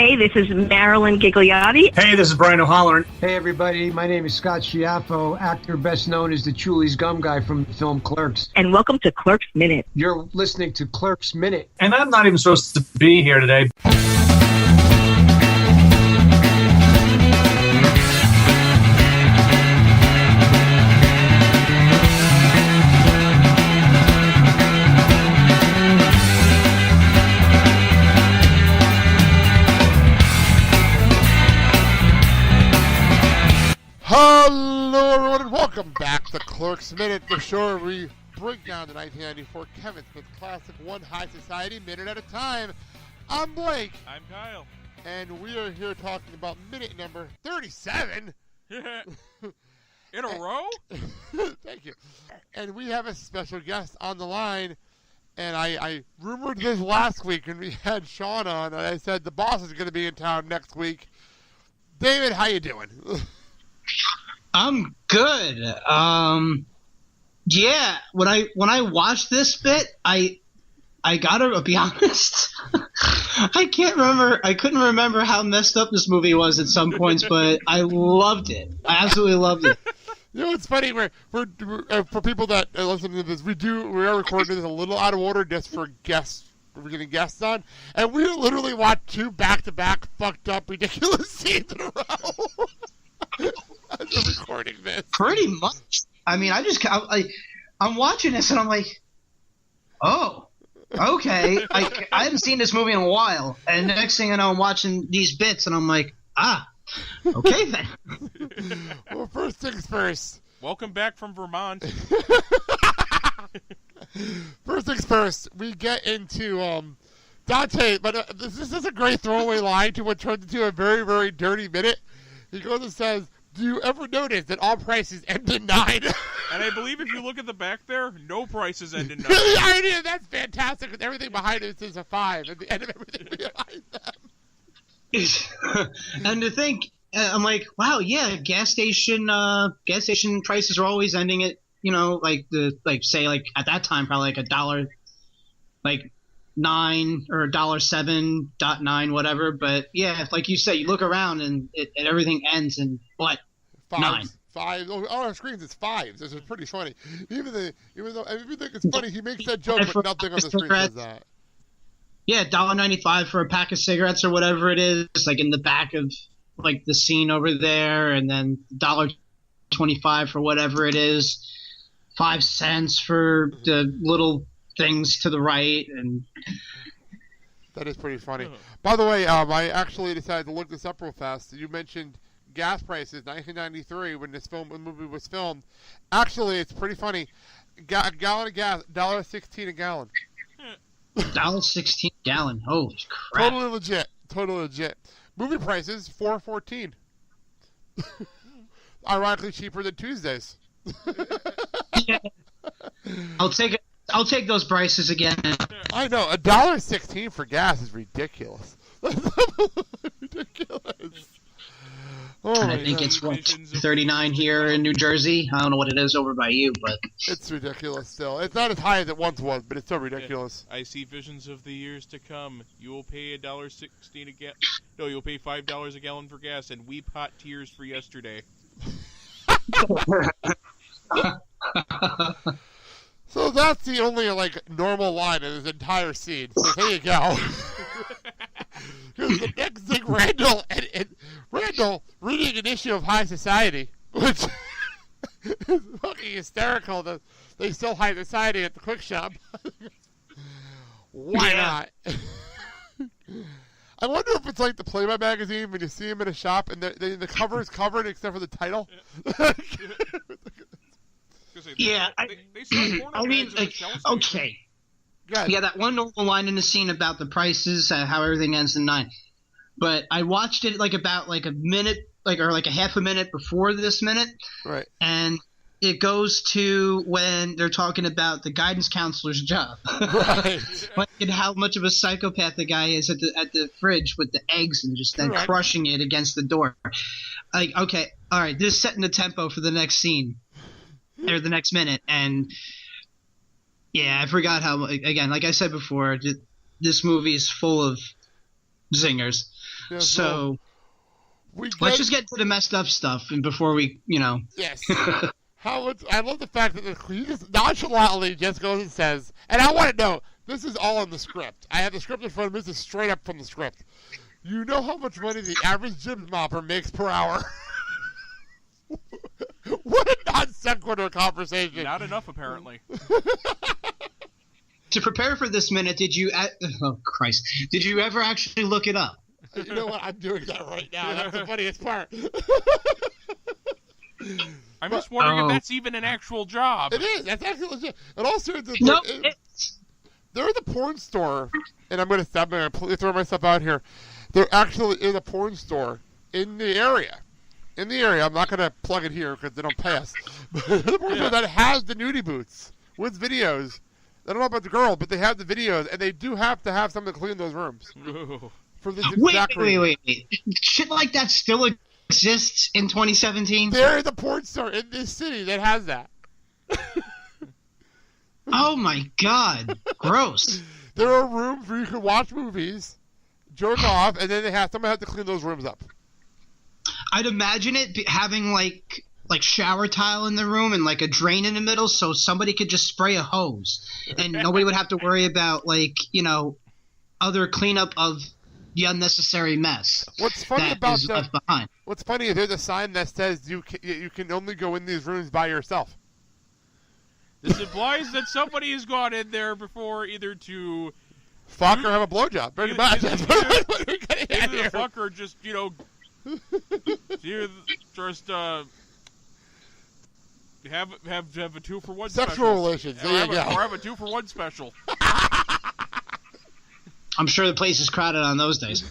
Hey, this is Marilyn Gigliotti. Hey, this is Brian O'Halloran. Hey, everybody. My name is Scott Schiaffo, actor best known as the Chulies Gum Guy from the film Clerks. And welcome to Clerks Minute. You're listening to Clerks Minute. And I'm not even supposed to be here today. Hello, everyone, and welcome back to Clerks Minute, the show where we break down the 1994 Kevin Smith classic One High Society minute at a time. I'm Blake. I'm Kyle. And we are here talking about minute number 37. In a row? Thank you. And we have a special guest on the line. And I rumored this last week when we had Sean on, and I said the boss is going to be in town next week. David, how you doing? I'm good. Yeah, when I watched this bit, I gotta be honest. I couldn't remember how messed up this movie was at some points, but I loved it. I absolutely loved it. You know, it's funny. We're for people that listen to this, we are recording this a little out of order just for guests. We're getting guests on, and we literally watched two back-to-back fucked up, ridiculous scenes in a row. As we're recording this. Pretty much. I mean, I'm watching this and I'm like, oh, okay. I haven't seen this movie in a while, and the next thing I know, I'm watching these bits and I'm like, okay then. Well, first things first. Welcome back from Vermont. First things first, we get into Dante, but this is a great throwaway line to what turns into a very, very dirty minute. He goes and says, do you ever notice that all prices end in 9? And I believe if you look at the back there, no prices end in 9. The idea, that's fantastic, because everything behind us is a 5 at the end of everything behind them. And to think, I'm like, wow, yeah, gas station prices are always ending at, say at that time probably like $1, like 9 or $7.9, whatever. But yeah, like you said, you look around and everything ends in what? 9. 5. Oh, on our screens it's 5s. This is pretty funny. Even though everything is funny, he makes that joke, but nothing on the screen says that. Yeah, $1.95 for a pack of cigarettes or whatever it is, like in the back of like the scene over there, and then $1.25 for whatever it is, 5 cents for the little things to the right, and that is pretty funny. By the way, I actually decided to look this up real fast. You mentioned gas prices, 1993, when the movie was filmed. Actually, it's pretty funny. A gallon of gas, $1.16 a gallon. $1.16 a gallon. Holy crap! Totally legit. Movie prices, $4.14. Ironically, cheaper than Tuesdays. Yeah. I'll take those prices again. I know, $1.16 for gas is ridiculous. Ridiculous. Oh, I think it's $1.39 here in New Jersey. I don't know what it is over by you, but it's ridiculous still. It's not as high as it once was, but it's still ridiculous. I see visions of the years to come. You will pay $1.16 a gallon. No, you'll pay $5 a gallon for gas and weep hot tears for yesterday. So that's the only normal line in this entire scene. So there you go. Here's the next thing, Randal reading an issue of High Society, which is fucking hysterical that they sell High Society at the quick shop. Why not? I wonder if it's like the Playboy magazine when you see them in a shop and the cover is covered except for the title. Yeah, I mean, okay. Yeah, that one normal line in the scene about the prices, how everything ends in 9. But I watched it about a minute, or a half a minute before this minute. Right. And it goes to when they're talking about the guidance counselor's job. Right. And how much of a psychopath the guy is at the fridge with the eggs and just then crushing it against the door. Like, okay, all right, this is setting the tempo for the next scene. Or the next minute. And yeah, I forgot how, again, like I said before, this movie is full of zingers. Yeah, So let's just get to the messed up stuff, and before we, Yes. I love the fact that he just nonchalantly just goes and says, and I want to know, this is all in the script. I have the script in front of me. This is straight up from the script. You know how much money the average gym mopper makes per hour? What a non sequitur conversation. Not enough, apparently. To prepare for this minute, did you ever actually look it up? You know what? I'm doing that right now. That's the funniest part. I'm just wondering if that's even an actual job. It is. That's actually legit. And also, they're in the porn store, and I'm going to throw myself out here. They're actually in a porn store in the area. I'm not going to plug it here because they don't pay us. But the porn store that has the nudie booths with videos. I don't know about the girl, but they have the videos, and they do have to have someone to clean those rooms. For this exact reason. Wait. Shit like that still exists in 2017? There is a porn store in this city that has that. Oh my god. Gross. There are rooms where you can watch movies, jerk off, and then someone has to clean those rooms up. I'd imagine it having like shower tile in the room and like a drain in the middle, so somebody could just spray a hose and nobody would have to worry about other cleanup of the unnecessary mess. What's funny about left behind. What's funny is there's a sign that says you can only go in these rooms by yourself. This implies that somebody has gone in there before, either to fuck or have a blowjob. Pretty much. Either fuck or just just have a 2-for-1 sexual special. Relations. There you go. Or have a 2-for-1 special. I'm sure the place is crowded on those days.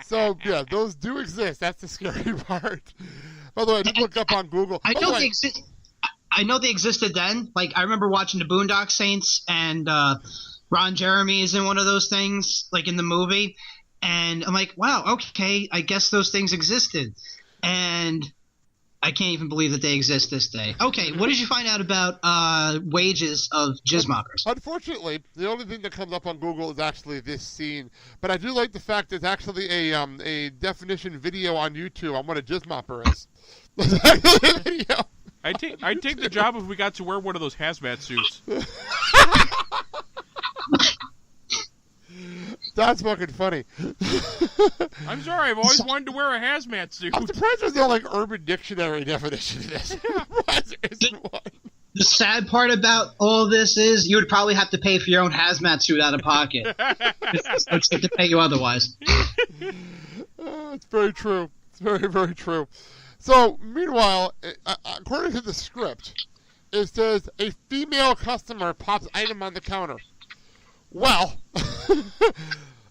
So yeah, those do exist. That's the scary part. By the way, I did look up on Google. I know they exist. I know they existed then. Like, I remember watching the Boondock Saints, and Ron Jeremy is in one of those things, like in the movie. And I'm like, wow, okay, I guess those things existed. And I can't even believe that they exist this day. Okay, what did you find out about wages of jizz moppers? Unfortunately, the only thing that comes up on Google is actually this scene. But I do like the fact there's actually a definition video on YouTube on what a jizz mopper is. There's actually a video. I'd take the job if we got to wear one of those hazmat suits. That's fucking funny. I'm sorry, I've always wanted to wear a hazmat suit. I'm surprised there's no Urban Dictionary definition of this. The sad part about all this is you would probably have to pay for your own hazmat suit out of pocket. It's good to pay you otherwise. It's very true. It's very, very true. So, meanwhile, according to the script, it says a female customer pops item on the counter. Well,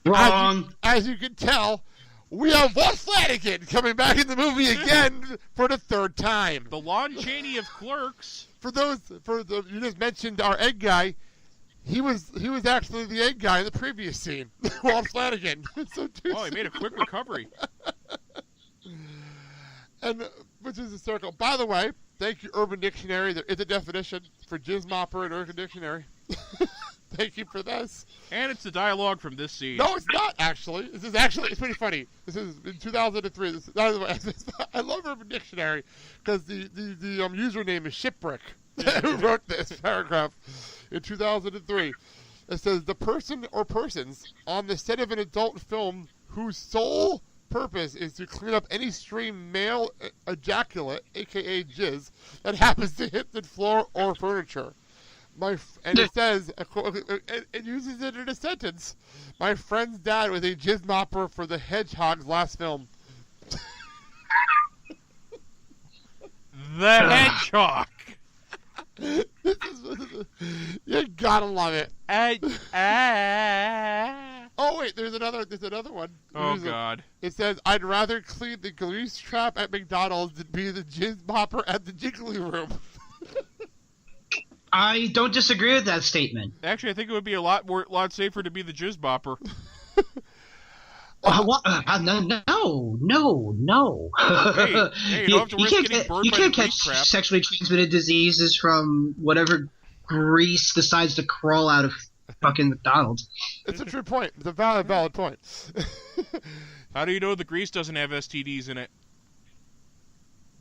wrong. As you can tell, we have Walt Flanagan coming back in the movie again for the third time. The Lon Chaney of Clerks. You just mentioned our egg guy. He was actually the egg guy in the previous scene. Walt Flanagan. He made a quick recovery. And which is hysterical. By the way, thank you, Urban Dictionary. There is a definition for jizz mopper in Urban Dictionary. Thank you for this. And it's the dialogue from this scene. No, it's not, actually. It's pretty funny. This is in 2003. I love Urban Dictionary because the username is Shipwreck, who wrote this paragraph in 2003. It says, the person or persons on the set of an adult film whose sole purpose is to clean up any stray male ejaculate, a.k.a. jizz, that happens to hit the floor or furniture. And it says, it uses it in a sentence, my friend's dad was a jizz mopper for the Hedgehog's last film. The Hedgehog! You gotta love it. Oh wait, there's another one. Oh God! It says, "I'd rather clean the grease trap at McDonald's than be the jizz mopper at the Jiggly Room." I don't disagree with that statement. Actually, I think it would be a lot safer to be the jizz bopper. No. Hey, you don't have to risk getting burned by the grease trap. You can't catch sexually transmitted diseases from whatever grease decides to crawl out of fucking McDonald's. It's a true point. It's a valid point. How do you know the grease doesn't have STDs in it?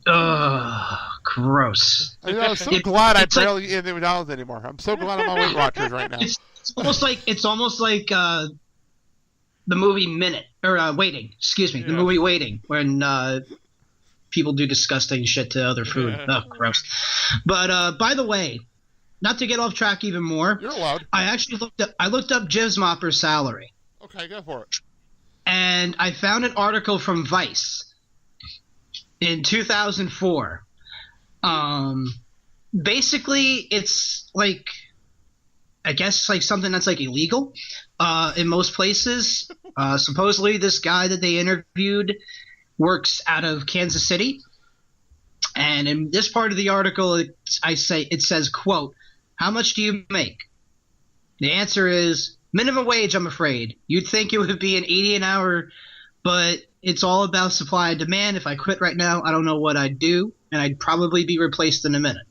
Ugh, gross. I'm so glad I barely eat the McDonald's anymore. I'm so glad I'm on Weight Watchers right now. It's almost like the movie Minute or Waiting. Excuse me, the movie Waiting, when people do disgusting shit to other food. Yeah. Ugh, gross. But by the way, not to get off track even more, You're allowed. I actually looked up Jizz Mopper's salary, Okay, go for it. and I found an article from Vice in 2004. Basically, it's like, I guess, like something that's like illegal in most places. Supposedly, this guy that they interviewed works out of Kansas City, and in this part of the article, it says, quote, "How much do you make?" The answer is minimum wage. I'm afraid you'd think it would be an 80 an hour, but it's all about supply and demand. If I quit right now, I don't know what I'd do, and I'd probably be replaced in a minute.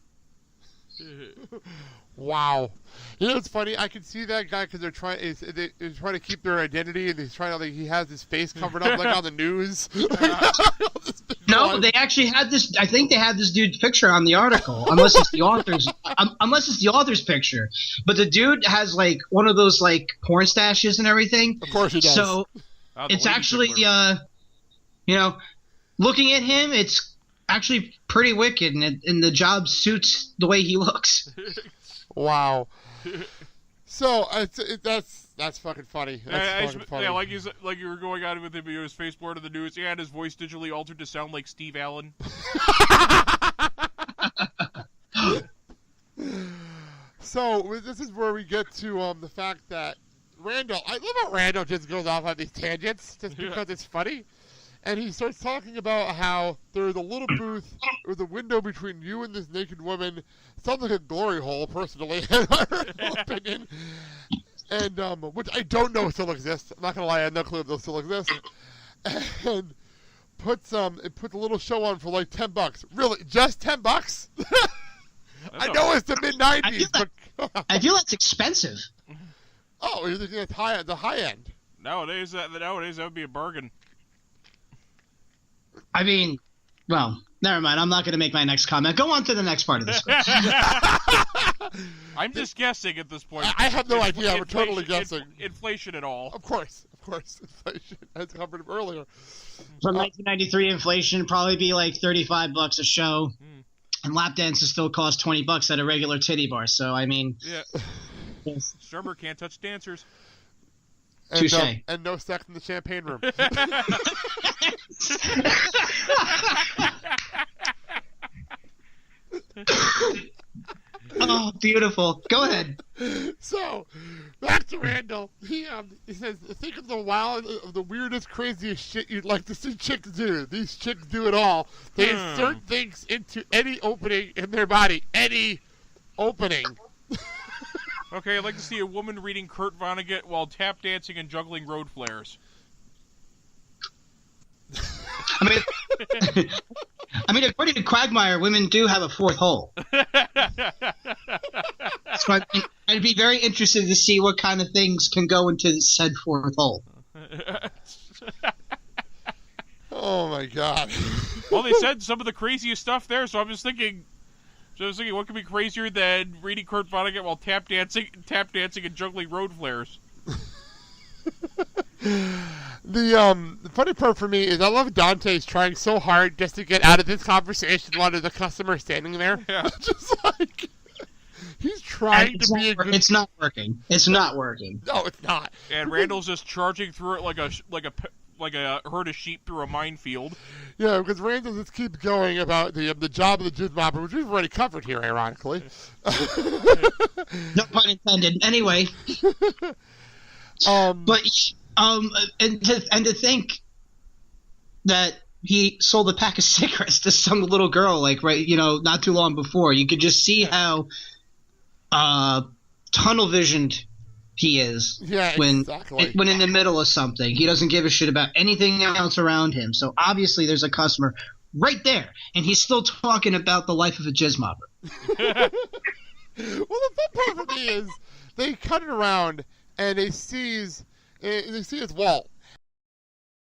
Wow. You know, it's funny. I can see that guy because they're trying to keep their identity, and he's trying to he has his face covered up like on the news. No, they actually had this. I think they had this dude's picture on the article, unless it's the author's. Unless it's the author's picture. But the dude has like one of those like porn stashes and everything. Of course he does. So it's actually, looking at him, it's actually pretty wicked, and the job suits the way he looks. Wow. So that's fucking funny. That's fucking funny. Yeah, like you were going on with him, his face blurred in the news. He had his voice digitally altered to sound like Steve Allen. So this is where we get to the fact that Randal. I love how Randal just goes off on these tangents just because it's funny. And he starts talking about how there's a little booth with a window between you and this naked woman. Sounds like a glory hole, personally, in my opinion. And which I don't know still exists. I'm not gonna lie, I have no clue if they'll still exist. And puts a little show on for like $10. Really, just $10? I know it's the mid-90s, I feel that's expensive. Oh, you're thinking it's the high end. Nowadays that would be a bargain. I mean, well, never mind. I'm not going to make my next comment. Go on to the next part of this. I'm just guessing at this point. I have no idea. We're totally guessing. Inflation at all. Of course. Inflation. I covered it earlier. From 1993, inflation would probably be like $35 a show. And lap dances still cost $20 at a regular titty bar. So, I mean. Yeah. Strummer can't touch dancers. Touche. And no sex in the champagne room. Oh, beautiful. Go ahead. So, back to Randal. He says, think of the weirdest, craziest shit you'd like to see chicks do. These chicks do it all. They insert things into any opening in their body. Any opening. Okay, I'd like to see a woman reading Kurt Vonnegut while tap dancing and juggling road flares. I mean, according to Quagmire, women do have a fourth hole. So I'd be very interested to see what kind of things can go into said fourth hole. Oh my God. Well, they said some of the craziest stuff there, so I was thinking, what could be crazier than reading Kurt Vonnegut while tap dancing and juggling road flares? The funny part for me is I love Dante's trying so hard just to get out of this conversation while there's a customer standing there. Yeah. Just like he's trying to be a good. It's not working. It's not working. No, it's not. And Randall's just charging through it like a herd of sheep through a minefield. Yeah, because Randall just keeps going about the job of the jizz mopper, which we've already covered here, ironically. No pun intended. Anyway. But to think that he sold a pack of cigarettes to some little girl, like not too long before. You could just see how tunnel visioned he is. Yeah, when exactly. When in the middle of something, he doesn't give a shit about anything else around him. So obviously, there's a customer right there, and he's still talking about the life of a jizz mopper. Well, the fun part for me is they cut it around and they see his wall.